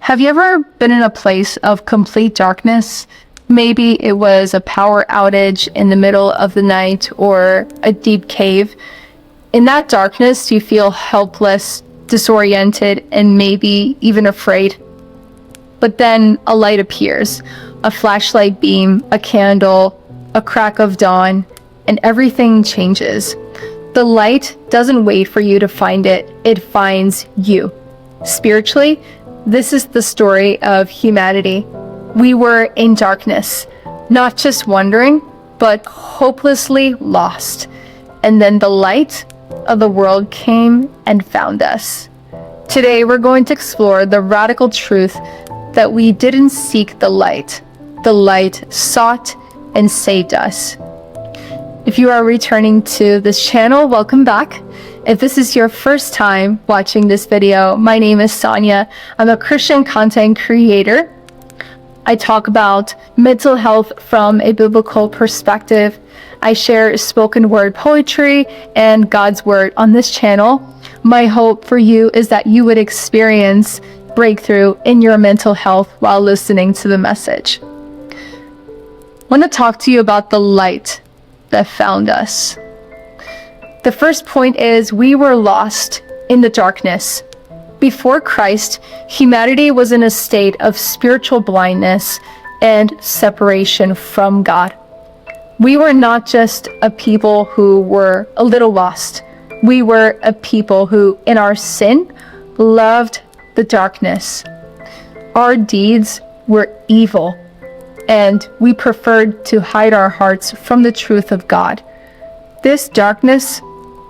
Have you ever been in a place of complete darkness? Maybe it was a power outage in the middle of the night or a deep cave. In that darkness, you feel helpless, disoriented, and maybe even afraid. But then a light appears, a flashlight beam, a candle, a crack of dawn, and everything changes. The light doesn't wait for you to find it, it finds you. Spiritually, this is the story of humanity. We were in darkness, not just wandering, but hopelessly lost. And then the light of the world came and found us. Today, we're going to explore the radical truth that we didn't seek the light sought and saved us. If you are returning to this channel, welcome back. If this is your first time watching this video, my name is Sonia. I'm a Christian content creator. I talk about mental health from a biblical perspective. I share spoken word poetry and God's word on this channel. My hope for you is that you would experience breakthrough in your mental health while listening to the message. I want to talk to you about the light that found us. The first point is we were lost in the darkness. Before Christ, humanity was in a state of spiritual blindness and separation from God. We were not just a people who were a little lost. We were a people who, in our sin, loved the darkness. Our deeds were evil, and we preferred to hide our hearts from the truth of God. This darkness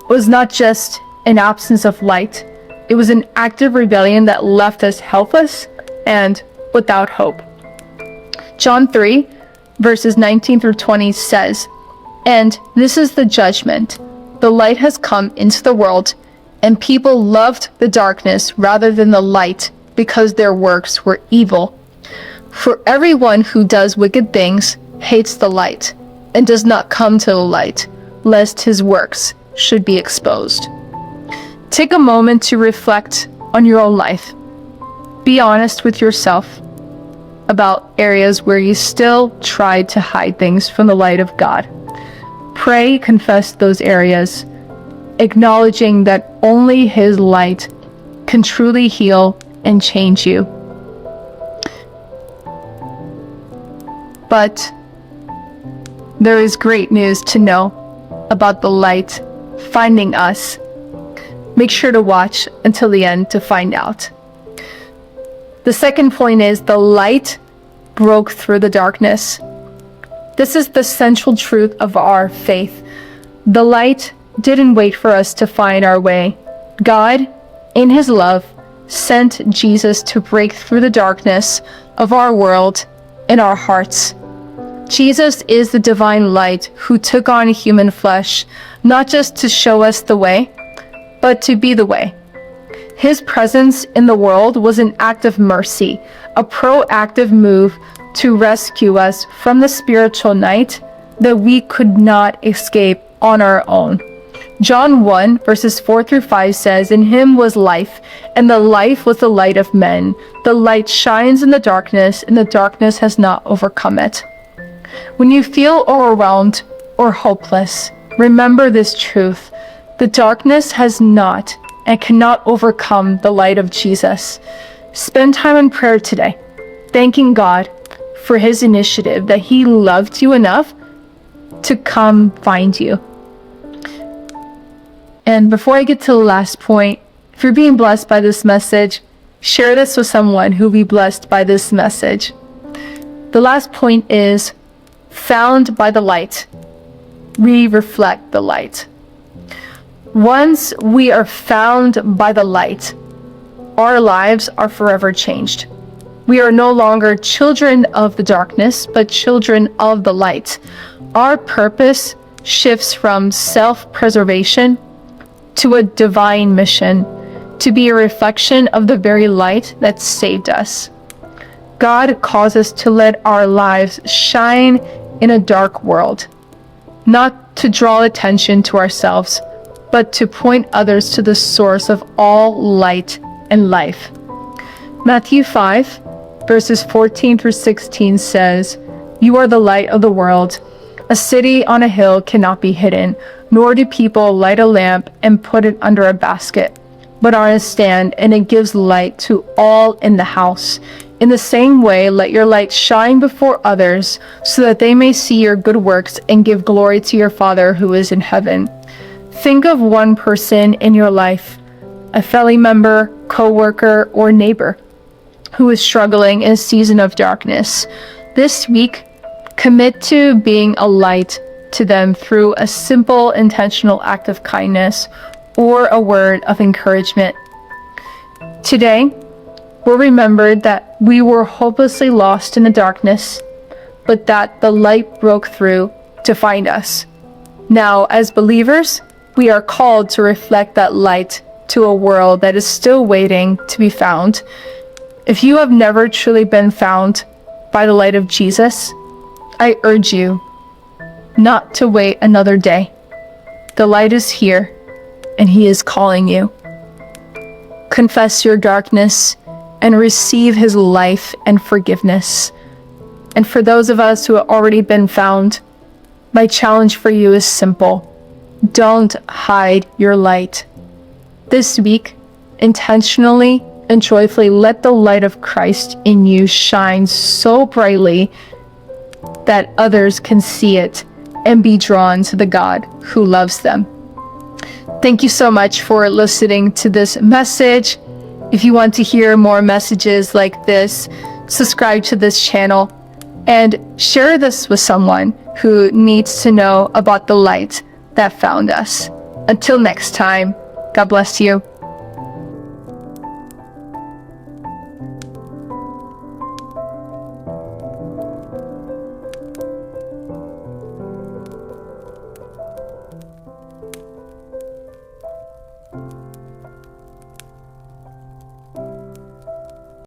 was not just an absence of light. It was an active rebellion that left us helpless and without hope. John 3, verses 19 through 20 says, "And this is the judgment. The light has come into the world, and people loved the darkness rather than the light because their works were evil. For everyone who does wicked things hates the light and does not come to the light, lest his works should be exposed." Take a moment to reflect on your own life. Be honest with yourself about areas where you still tried to hide things from the light of God. Pray, confess those areas, acknowledging that only His light can truly heal and change you. But there is great news to know about the light finding us. Make sure to watch until the end to find out. The second point is the light broke through the darkness. This is the central truth of our faith. The light didn't wait for us to find our way. God, in His love, sent Jesus to break through the darkness of our world in our hearts. Jesus is the divine light who took on human flesh, not just to show us the way, but to be the way. His presence in the world was an act of mercy, a proactive move to rescue us from the spiritual night that we could not escape on our own. John 1, verses 4 through 5 says, "In Him was life, and the life was the light of men. The light shines in the darkness, and the darkness has not overcome it." When you feel overwhelmed or hopeless, remember this truth. The darkness has not and cannot overcome the light of Jesus. Spend time in prayer today, thanking God for His initiative, that He loved you enough to come find you. And before I get to the last point, if you're being blessed by this message, share this with someone who will be blessed by this message. The last point is, found by the light, we reflect the light. Once we are found by the light, our lives are forever changed. We are no longer children of the darkness, but children of the light. Our purpose shifts from self-preservation to a divine mission, to be a reflection of the very light that saved us. God calls us to let our lives shine in a dark world, not to draw attention to ourselves, but to point others to the source of all light and life. Matthew 5, verses 14 through 16 says, "You are the light of the world. A city on a hill cannot be hidden, nor do people light a lamp and put it under a basket, but on a stand, and it gives light to all in the house. In the same way, let your light shine before others, so that they may see your good works and give glory to your Father who is in heaven." Think of one person in your life, a family member, co-worker, or neighbor, who is struggling in a season of darkness. This week, commit to being a light to them through a simple, intentional act of kindness or a word of encouragement. Today, we're remembered that we were hopelessly lost in the darkness, but that the light broke through to find us. Now, as believers, we are called to reflect that light to a world that is still waiting to be found. If you have never truly been found by the light of Jesus, I urge you not to wait another day. The light is here, and He is calling you. Confess your darkness and receive His life and forgiveness. And for those of us who have already been found, my challenge for you is simple. Don't hide your light. This week, intentionally and joyfully let the light of Christ in you shine so brightly that others can see it and be drawn to the God who loves them. Thank you so much for listening to this message. If you want to hear more messages like this, subscribe to this channel and share this with someone who needs to know about the light that found us. Until next time, God bless you.